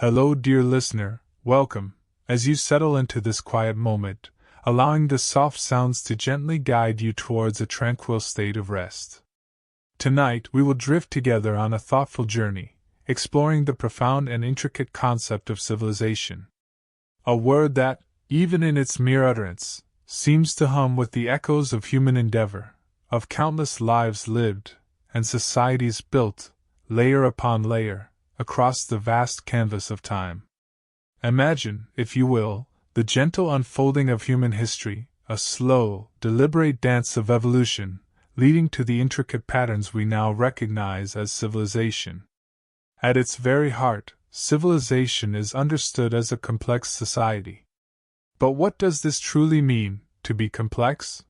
Hello, dear listener, welcome, as you settle into this quiet moment, allowing the soft sounds to gently guide you towards a tranquil state of rest. Tonight we will drift together on a thoughtful journey, exploring the profound and intricate concept of civilization. A word that, even in its mere utterance, seems to hum with the echoes of human endeavor, of countless lives lived, and societies built, layer upon layer, across the vast canvas of time. Imagine, if you will, the gentle unfolding of human history, a slow, deliberate dance of evolution, leading to the intricate patterns we now recognize as civilization. At its very heart, civilization is understood as a complex society. But what does this truly mean, to be complex?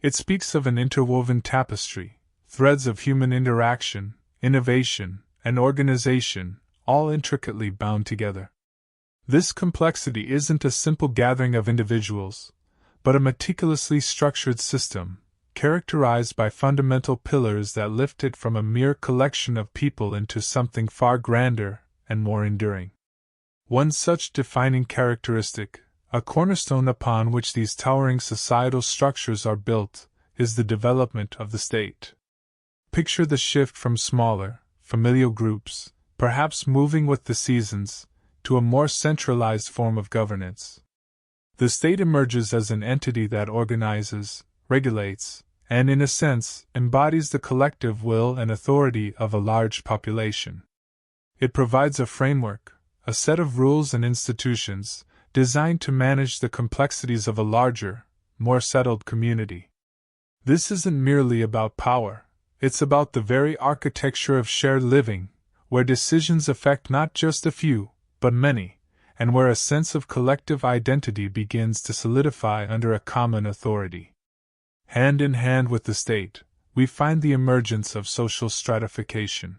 It speaks of an interwoven tapestry, threads of human interaction, innovation, and organization, all intricately bound together. This complexity isn't a simple gathering of individuals, but a meticulously structured system, characterized by fundamental pillars that lift it from a mere collection of people into something far grander and more enduring. One such defining characteristic, a cornerstone upon which these towering societal structures are built, is the development of the state. Picture the shift from smaller, familial groups, perhaps moving with the seasons, to a more centralized form of governance. The state emerges as an entity that organizes, regulates, and in a sense, embodies the collective will and authority of a large population. It provides a framework, a set of rules and institutions, designed to manage the complexities of a larger, more settled community. This isn't merely about power. It's about the very architecture of shared living, where decisions affect not just a few, but many, and where a sense of collective identity begins to solidify under a common authority. Hand in hand with the state, we find the emergence of social stratification.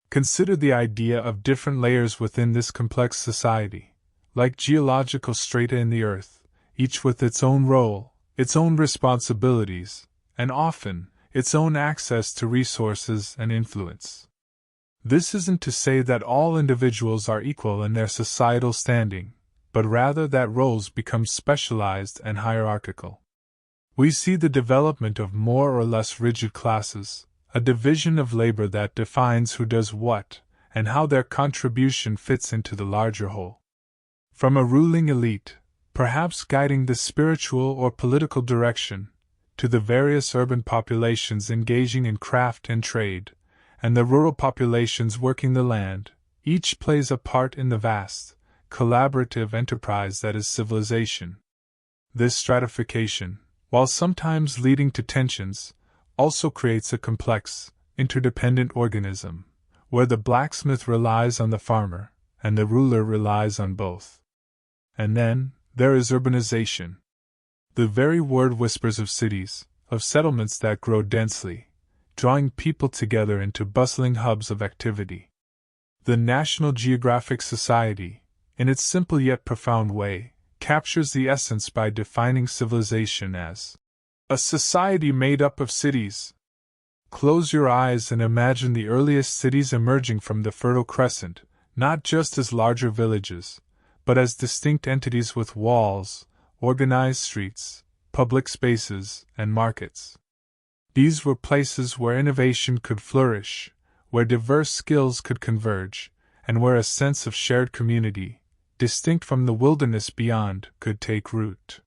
Consider the idea of different layers within this complex society, like geological strata in the earth, each with its own role, its own responsibilities, and often, its own access to resources and influence. This isn't to say that all individuals are equal in their societal standing, but rather that roles become specialized and hierarchical. We see the development of more or less rigid classes, a division of labor that defines who does what, and how their contribution fits into the larger whole. From a ruling elite, perhaps guiding the spiritual or political direction, to the various urban populations engaging in craft and trade, and the rural populations working the land, each plays a part in the vast, collaborative enterprise that is civilization. This stratification, while sometimes leading to tensions, also creates a complex, interdependent organism, where the blacksmith relies on the farmer, and the ruler relies on both. And then, there is urbanization. The very word whispers of cities, of settlements that grow densely, drawing people together into bustling hubs of activity. The National Geographic Society, in its simple yet profound way, captures the essence by defining civilization as a society made up of cities. Close your eyes and imagine the earliest cities emerging from the Fertile Crescent, not just as larger villages, but as distinct entities with walls, organized streets, public spaces, and markets. These were places where innovation could flourish, where diverse skills could converge, and where a sense of shared community, distinct from the wilderness beyond, could take root.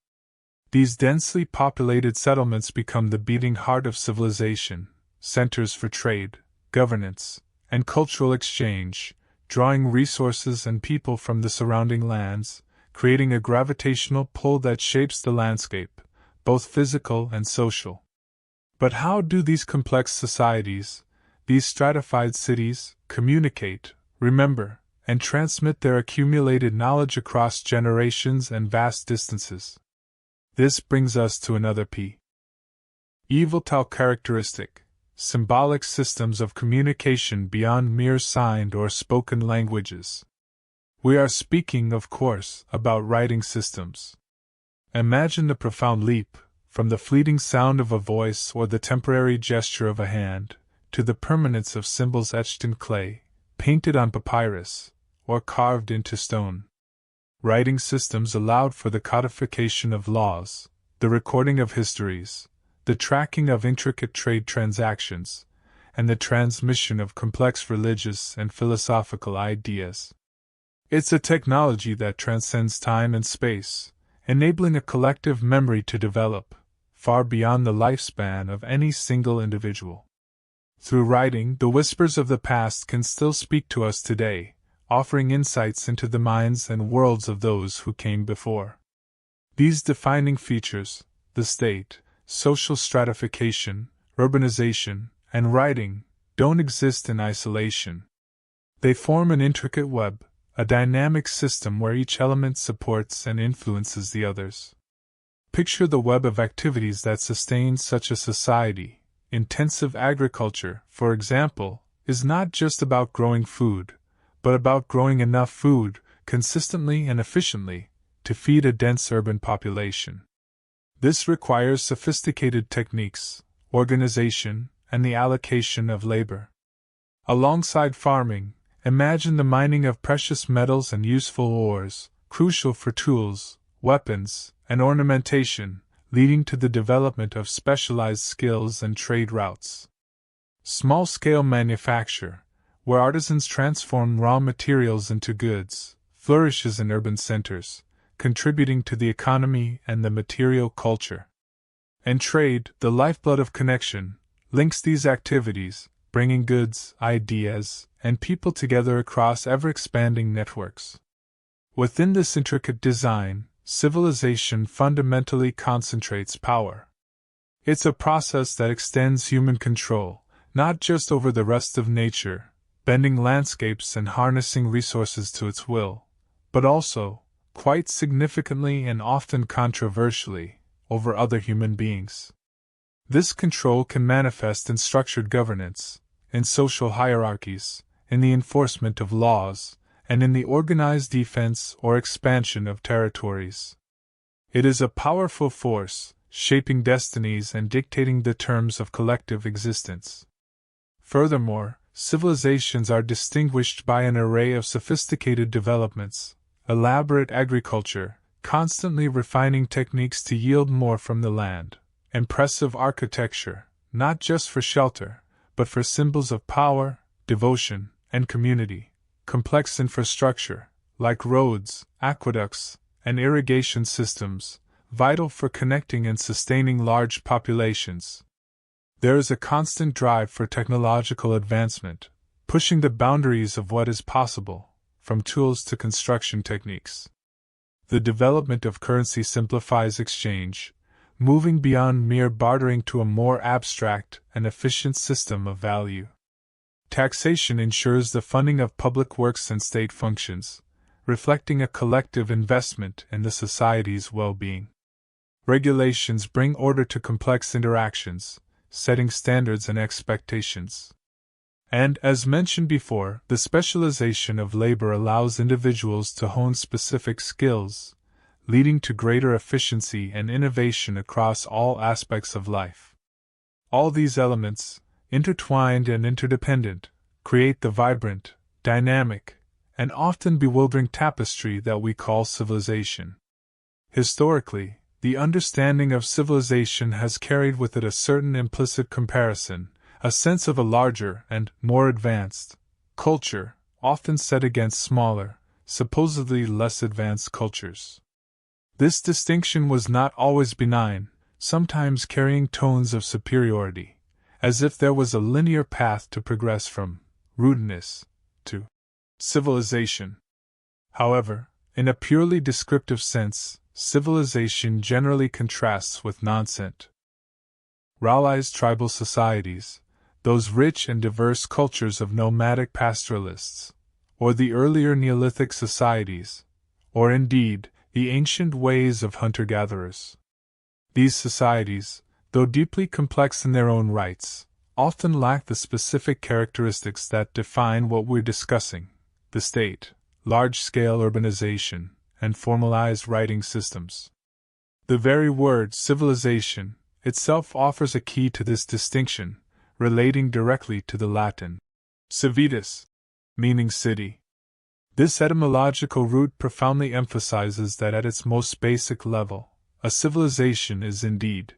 These densely populated settlements become the beating heart of civilization, centers for trade, governance, and cultural exchange, drawing resources and people from the surrounding lands, creating a gravitational pull that shapes the landscape, both physical and social. But how do these complex societies, these stratified cities, communicate, remember, and transmit their accumulated knowledge across generations and vast distances? This brings us to another pivotal characteristic: symbolic systems of communication beyond mere signed or spoken languages. We are speaking, of course, about writing systems. Imagine the profound leap, from the fleeting sound of a voice or the temporary gesture of a hand, to the permanence of symbols etched in clay, painted on papyrus, or carved into stone. Writing systems allowed for the codification of laws, the recording of histories, the tracking of intricate trade transactions, and the transmission of complex religious and philosophical ideas. It's a technology that transcends time and space, enabling a collective memory to develop, far beyond the lifespan of any single individual. Through writing, the whispers of the past can still speak to us today, offering insights into the minds and worlds of those who came before. These defining features, the state, social stratification, urbanization, and writing, don't exist in isolation. They form an intricate web, a dynamic system where each element supports and influences the others. Picture the web of activities that sustain such a society. Intensive agriculture, for example, is not just about growing food, but about growing enough food, consistently and efficiently, to feed a dense urban population. This requires sophisticated techniques, organization, and the allocation of labor. Alongside farming, imagine the mining of precious metals and useful ores, crucial for tools, weapons, and ornamentation, leading to the development of specialized skills and trade routes. Small-scale manufacture, where artisans transform raw materials into goods, flourishes in urban centers, contributing to the economy and the material culture. And trade, the lifeblood of connection, links these activities, bringing goods, ideas, and people together across ever-expanding networks. Within this intricate design, civilization fundamentally concentrates power. It's a process that extends human control, not just over the rest of nature, bending landscapes and harnessing resources to its will, but also, quite significantly and often controversially, over other human beings. This control can manifest in structured governance, in social hierarchies, in the enforcement of laws, and in the organized defense or expansion of territories. It is a powerful force, shaping destinies and dictating the terms of collective existence. Furthermore, civilizations are distinguished by an array of sophisticated developments, elaborate agriculture, constantly refining techniques to yield more from the land, impressive architecture, not just for shelter, but for symbols of power, devotion, and community, complex infrastructure, like roads, aqueducts, and irrigation systems, vital for connecting and sustaining large populations. There is a constant drive for technological advancement, pushing the boundaries of what is possible, from tools to construction techniques. The development of currency simplifies exchange, moving beyond mere bartering to a more abstract and efficient system of value. Taxation ensures the funding of public works and state functions, reflecting a collective investment in the society's well-being. Regulations bring order to complex interactions, setting standards and expectations. And, as mentioned before, the specialization of labor allows individuals to hone specific skills, leading to greater efficiency and innovation across all aspects of life. All these elements, intertwined and interdependent, create the vibrant, dynamic, and often bewildering tapestry that we call civilization. Historically, the understanding of civilization has carried with it a certain implicit comparison, a sense of a larger and more advanced culture, often set against smaller, supposedly less advanced cultures. This distinction was not always benign, sometimes carrying tones of superiority, as if there was a linear path to progress from rudeness to civilization. However, in a purely descriptive sense, civilization generally contrasts with nascent, ruralized tribal societies, those rich and diverse cultures of nomadic pastoralists, or the earlier Neolithic societies, or indeed, the ancient ways of hunter-gatherers. These societies, though deeply complex in their own rights, often lack the specific characteristics that define what we're discussing: the state, large-scale urbanization, and formalized writing systems. The very word civilization itself offers a key to this distinction, relating directly to the Latin civitas, meaning city. This etymological root profoundly emphasizes that at its most basic level, a civilization is indeed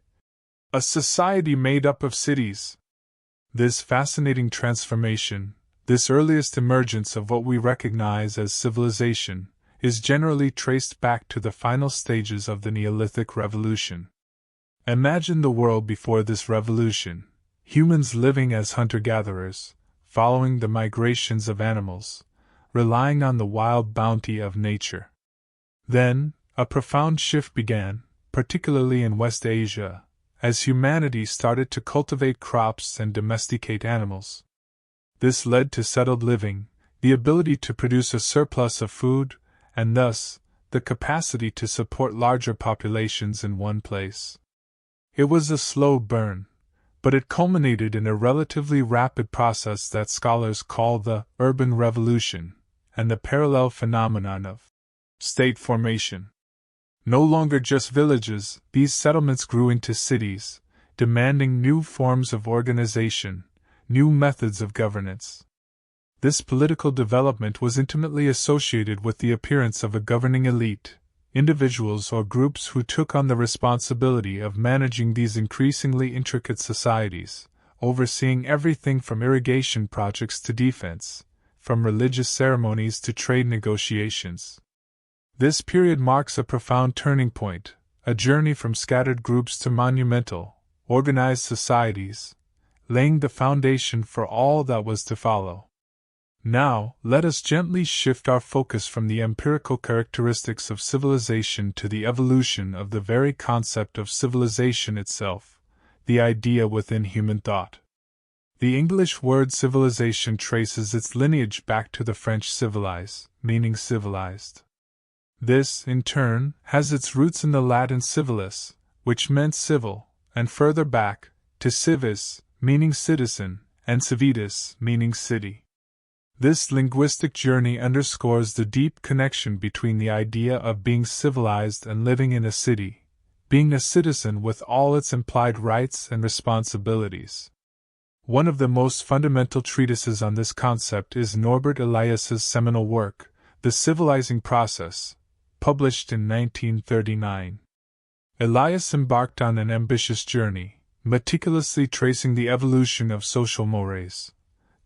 a society made up of cities. This fascinating transformation, this earliest emergence of what we recognize as civilization, is generally traced back to the final stages of the Neolithic Revolution. Imagine the world before this revolution, humans living as hunter-gatherers, following the migrations of animals, relying on the wild bounty of nature. Then, a profound shift began, particularly in West Asia, as humanity started to cultivate crops and domesticate animals. This led to settled living, the ability to produce a surplus of food, and thus, the capacity to support larger populations in one place. It was a slow burn, but it culminated in a relatively rapid process that scholars call the urban revolution, and the parallel phenomenon of state formation. No longer just villages, these settlements grew into cities, demanding new forms of organization, new methods of governance. This political development was intimately associated with the appearance of a governing elite, individuals or groups who took on the responsibility of managing these increasingly intricate societies, overseeing everything from irrigation projects to defense, from religious ceremonies to trade negotiations. This period marks a profound turning point, a journey from scattered groups to monumental, organized societies, laying the foundation for all that was to follow. Now, let us gently shift our focus from the empirical characteristics of civilization to the evolution of the very concept of civilization itself, the idea within human thought. The English word civilization traces its lineage back to the French civilize, meaning civilized. This, in turn, has its roots in the Latin civilis, which meant civil, and further back, to civis, meaning citizen, and civitas, meaning city. This linguistic journey underscores the deep connection between the idea of being civilized and living in a city, being a citizen with all its implied rights and responsibilities. One of the most fundamental treatises on this concept is Norbert Elias's seminal work, The Civilizing Process, published in 1939. Elias embarked on an ambitious journey, meticulously tracing the evolution of social mores,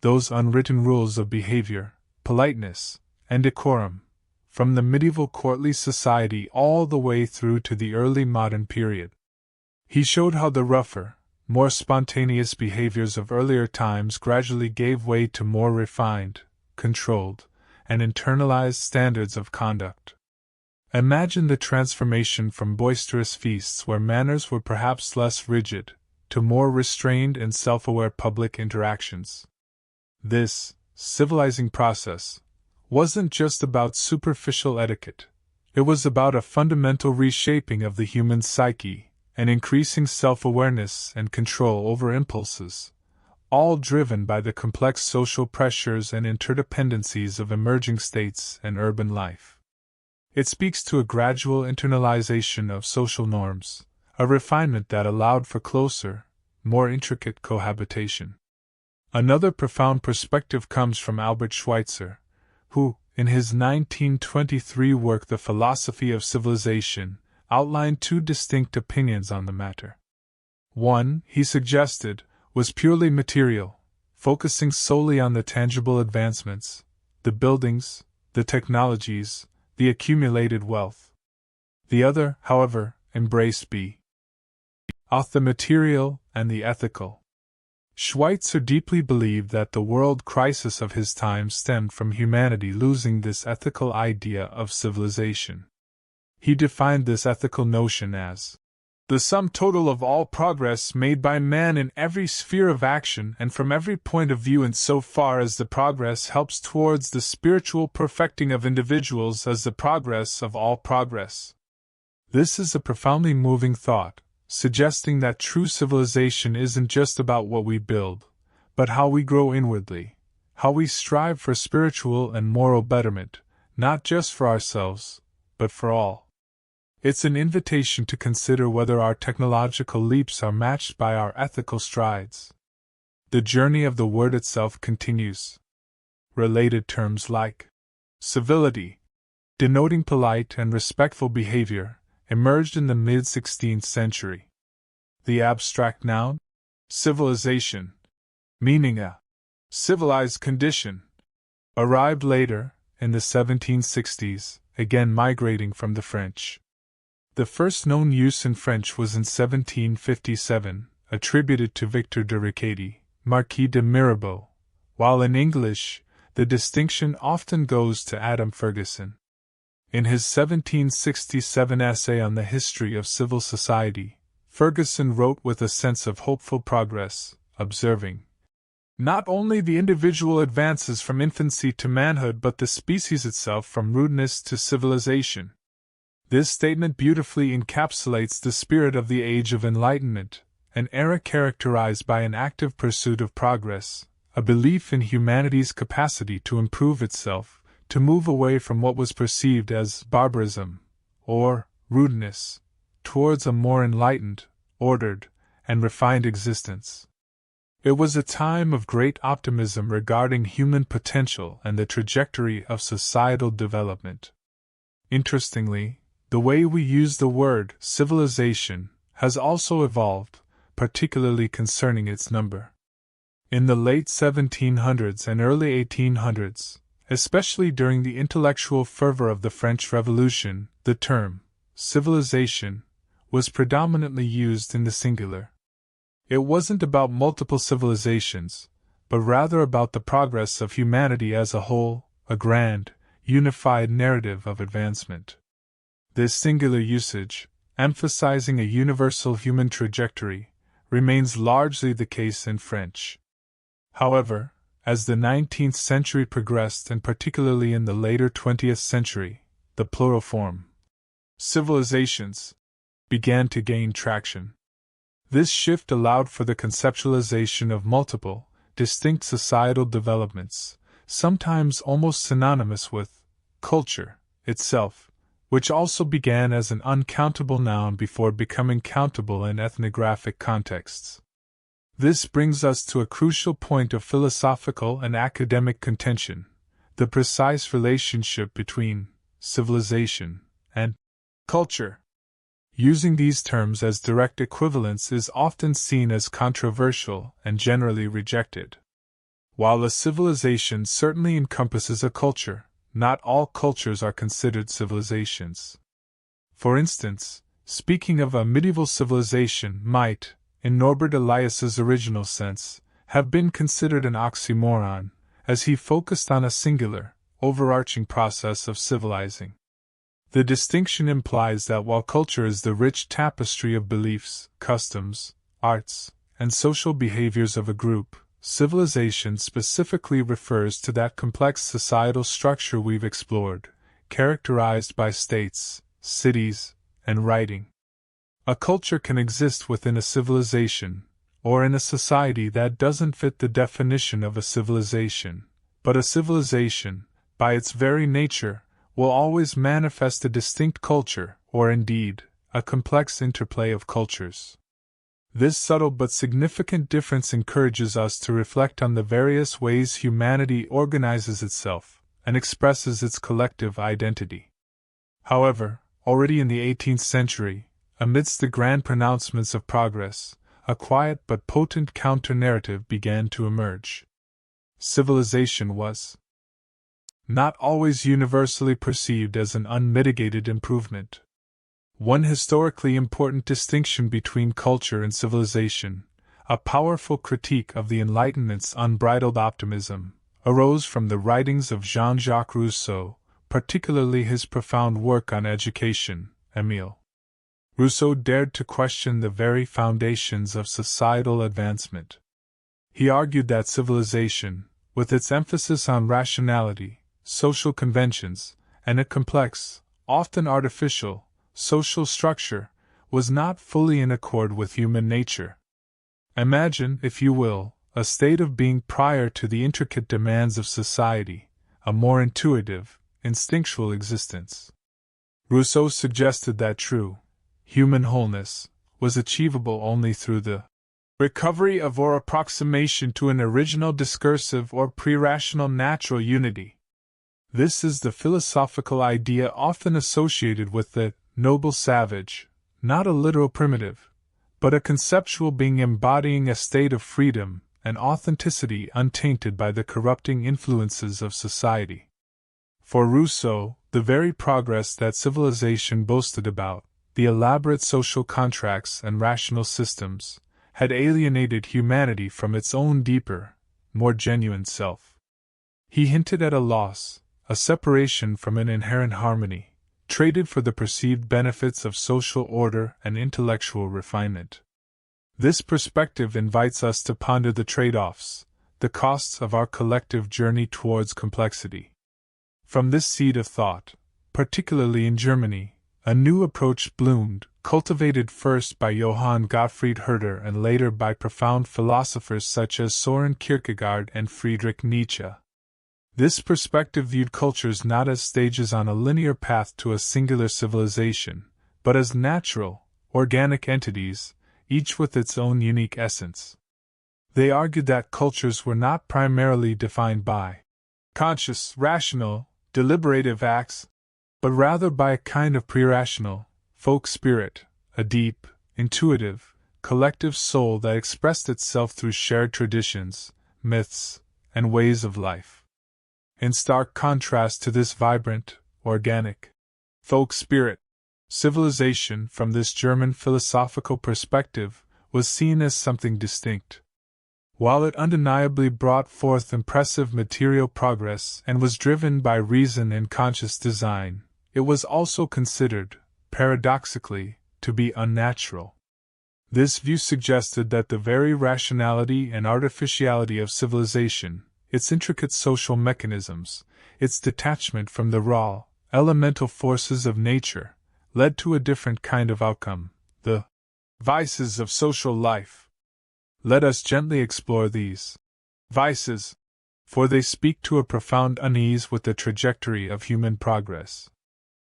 those unwritten rules of behavior, politeness, and decorum, from the medieval courtly society all the way through to the early modern period. He showed how the rougher, more spontaneous behaviors of earlier times gradually gave way to more refined, controlled, and internalized standards of conduct. Imagine the transformation from boisterous feasts where manners were perhaps less rigid, to more restrained and self-aware public interactions. This civilizing process wasn't just about superficial etiquette, it was about a fundamental reshaping of the human psyche, an increasing self-awareness and control over impulses, all driven by the complex social pressures and interdependencies of emerging states and urban life. It speaks to a gradual internalization of social norms, a refinement that allowed for closer, more intricate cohabitation. Another profound perspective comes from Albert Schweitzer, who, in his 1923 work The Philosophy of Civilization, outlined two distinct opinions on the matter. One, he suggested, was purely material, focusing solely on the tangible advancements, the buildings, the technologies, the accumulated wealth. The other, however, embraced both the material and the ethical. Schweitzer deeply believed that the world crisis of his time stemmed from humanity losing this ethical idea of civilization. He defined this ethical notion as the sum total of all progress made by man in every sphere of action and from every point of view insofar as the progress helps towards the spiritual perfecting of individuals as the progress of all progress. This is a profoundly moving thought, suggesting that true civilization isn't just about what we build, but how we grow inwardly, how we strive for spiritual and moral betterment, not just for ourselves, but for all. It's an invitation to consider whether our technological leaps are matched by our ethical strides. The journey of the word itself continues. Related terms like civility, denoting polite and respectful behavior, emerged in the mid-16th century. The abstract noun, civilization, meaning a civilized condition, arrived later, in the 1760s, again migrating from the French. The first known use in French was in 1757, attributed to Victor de Riquetti, Marquis de Mirabeau, while in English, the distinction often goes to Adam Ferguson. In his 1767 essay on the history of civil society, Ferguson wrote with a sense of hopeful progress, observing, "Not only the individual advances from infancy to manhood but the species itself from rudeness to civilization." This statement beautifully encapsulates the spirit of the Age of Enlightenment, an era characterized by an active pursuit of progress, a belief in humanity's capacity to improve itself, to move away from what was perceived as barbarism, or rudeness, towards a more enlightened, ordered, and refined existence. It was a time of great optimism regarding human potential and the trajectory of societal development. Interestingly, the way we use the word civilization has also evolved, particularly concerning its number. In the late 1700s and early 1800s, especially during the intellectual fervor of the French Revolution, the term civilization was predominantly used in the singular. It wasn't about multiple civilizations, but rather about the progress of humanity as a whole, a grand, unified narrative of advancement. This singular usage, emphasizing a universal human trajectory, remains largely the case in French. However, as the 19th century progressed and particularly in the later 20th century, the plural form, civilizations, began to gain traction. This shift allowed for the conceptualization of multiple, distinct societal developments, sometimes almost synonymous with culture itself, which also began as an uncountable noun before becoming countable in ethnographic contexts. This brings us to a crucial point of philosophical and academic contention: the precise relationship between civilization and culture. Using these terms as direct equivalents is often seen as controversial and generally rejected. While a civilization certainly encompasses a culture, not all cultures are considered civilizations. For instance, speaking of a medieval civilization might, in Norbert Elias's original sense, have been considered an oxymoron, as he focused on a singular, overarching process of civilizing. The distinction implies that while culture is the rich tapestry of beliefs, customs, arts, and social behaviors of a group, civilization specifically refers to that complex societal structure we've explored, characterized by states, cities, and writing. A culture can exist within a civilization, or in a society that doesn't fit the definition of a civilization, but a civilization, by its very nature, will always manifest a distinct culture, or indeed, a complex interplay of cultures. This subtle but significant difference encourages us to reflect on the various ways humanity organizes itself and expresses its collective identity. However, already in the 18th century, amidst the grand pronouncements of progress, a quiet but potent counter-narrative began to emerge. Civilization was not always universally perceived as an unmitigated improvement. One historically important distinction between culture and civilization, a powerful critique of the Enlightenment's unbridled optimism, arose from the writings of Jean-Jacques Rousseau, particularly his profound work on education, Émile. Rousseau dared to question the very foundations of societal advancement. He argued that civilization, with its emphasis on rationality, social conventions, and a complex, often artificial, social structure, was not fully in accord with human nature. Imagine, if you will, a state of being prior to the intricate demands of society, a more intuitive, instinctual existence. Rousseau suggested that true human wholeness was achievable only through the recovery of or approximation to an original discursive or pre-rational natural unity. This is the philosophical idea often associated with the noble savage, not a literal primitive, but a conceptual being embodying a state of freedom and authenticity untainted by the corrupting influences of society. For Rousseau, the very progress that civilization boasted about, the elaborate social contracts and rational systems, had alienated humanity from its own deeper, more genuine self. He hinted at a loss, a separation from an inherent harmony, traded for the perceived benefits of social order and intellectual refinement. This perspective invites us to ponder the trade-offs, the costs of our collective journey towards complexity. From this seed of thought, particularly in Germany, a new approach bloomed, cultivated first by Johann Gottfried Herder and later by profound philosophers such as Soren Kierkegaard and Friedrich Nietzsche. This perspective viewed cultures not as stages on a linear path to a singular civilization, but as natural, organic entities, each with its own unique essence. They argued that cultures were not primarily defined by conscious, rational, deliberative acts, but rather by a kind of pre-rational, folk spirit, a deep, intuitive, collective soul that expressed itself through shared traditions, myths, and ways of life. In stark contrast to this vibrant, organic, folk spirit, civilization from this German philosophical perspective was seen as something distinct. While it undeniably brought forth impressive material progress and was driven by reason and conscious design, it was also considered, paradoxically, to be unnatural. This view suggested that the very rationality and artificiality of civilization, its intricate social mechanisms, its detachment from the raw, elemental forces of nature, led to a different kind of outcome, the vices of social life. Let us gently explore these vices, for they speak to a profound unease with the trajectory of human progress.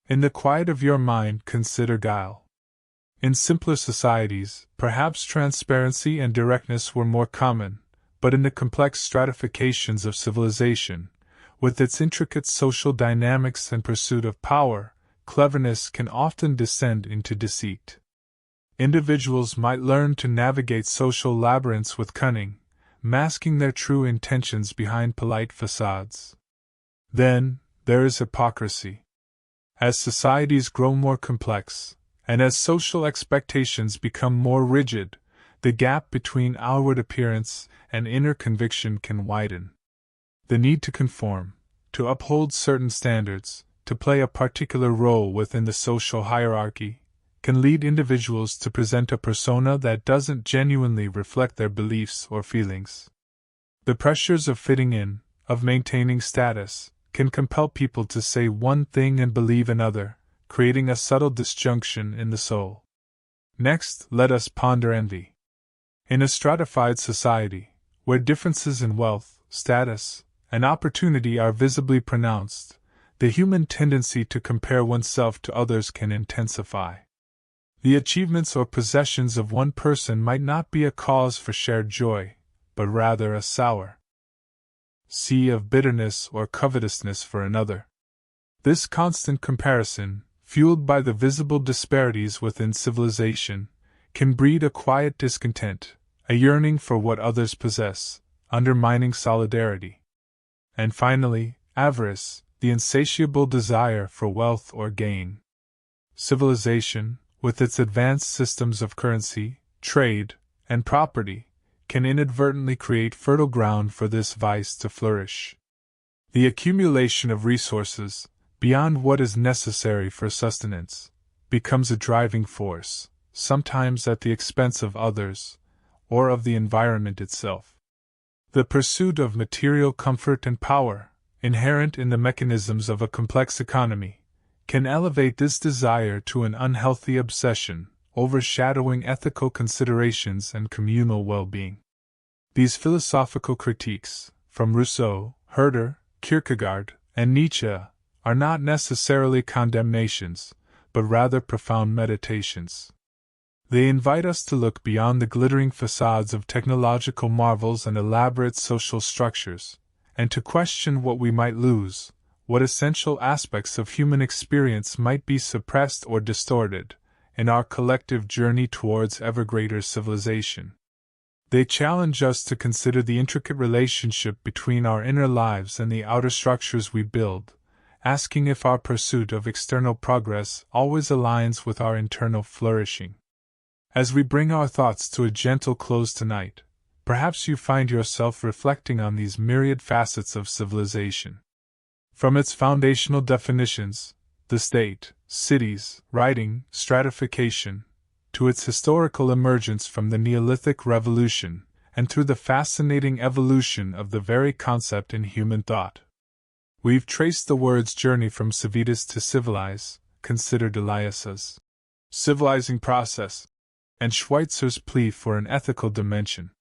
In the quiet of your mind, consider guile. In simpler societies, perhaps transparency and directness were more common, but in the complex stratifications of civilization, with its intricate social dynamics and pursuit of power, cleverness can often descend into deceit. Individuals might learn to navigate social labyrinths with cunning, masking their true intentions behind polite facades. Then, there is hypocrisy. As societies grow more complex, and as social expectations become more rigid, the gap between outward appearance and inner conviction can widen. The need to conform, to uphold certain standards, to play a particular role within the social hierarchy, can lead individuals to present a persona that doesn't genuinely reflect their beliefs or feelings. The pressures of fitting in, of maintaining status, can compel people to say one thing and believe another, creating a subtle disjunction in the soul. Next, let us ponder envy. In a stratified society, where differences in wealth, status, and opportunity are visibly pronounced, the human tendency to compare oneself to others can intensify. The achievements or possessions of one person might not be a cause for shared joy, but rather a sour sea of bitterness or covetousness for another. This constant comparison, fueled by the visible disparities within civilization, can breed a quiet discontent, a yearning for what others possess, undermining solidarity. And finally, avarice, the insatiable desire for wealth or gain. Civilization, with its advanced systems of currency, trade, and property, can inadvertently create fertile ground for this vice to flourish. The accumulation of resources, beyond what is necessary for sustenance, becomes a driving force, sometimes at the expense of others, or of the environment itself. The pursuit of material comfort and power, inherent in the mechanisms of a complex economy, can elevate this desire to an unhealthy obsession, overshadowing ethical considerations and communal well-being. These philosophical critiques, from Rousseau, Herder, Kierkegaard, and Nietzsche, are not necessarily condemnations, but rather profound meditations. They invite us to look beyond the glittering facades of technological marvels and elaborate social structures, and to question what we might lose, what essential aspects of human experience might be suppressed or distorted in our collective journey towards ever greater civilization. They challenge us to consider the intricate relationship between our inner lives and the outer structures we build, asking if our pursuit of external progress always aligns with our internal flourishing. As we bring our thoughts to a gentle close tonight, perhaps you find yourself reflecting on these myriad facets of civilization. From its foundational definitions, the state, cities, writing, stratification, to its historical emergence from the Neolithic Revolution, and through the fascinating evolution of the very concept in human thought. We've traced the word's journey from civitas to civilize, considered Elias's civilizing process, and Schweitzer's plea for an ethical dimension.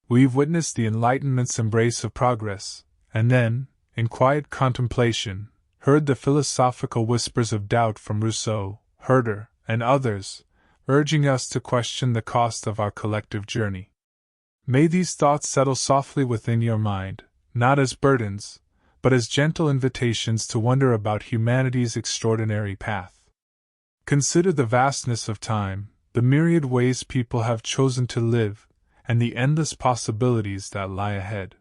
We've witnessed the Enlightenment's embrace of progress, and then, in quiet contemplation, heard the philosophical whispers of doubt from Rousseau, Herder, and others, urging us to question the cost of our collective journey. May these thoughts settle softly within your mind, not as burdens, but as gentle invitations to wonder about humanity's extraordinary path. Consider the vastness of time, the myriad ways people have chosen to live, and the endless possibilities that lie ahead.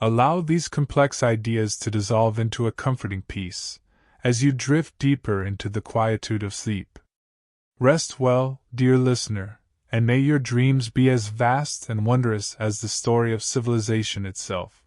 Allow these complex ideas to dissolve into a comforting peace, as you drift deeper into the quietude of sleep. Rest well, dear listener, and may your dreams be as vast and wondrous as the story of civilization itself.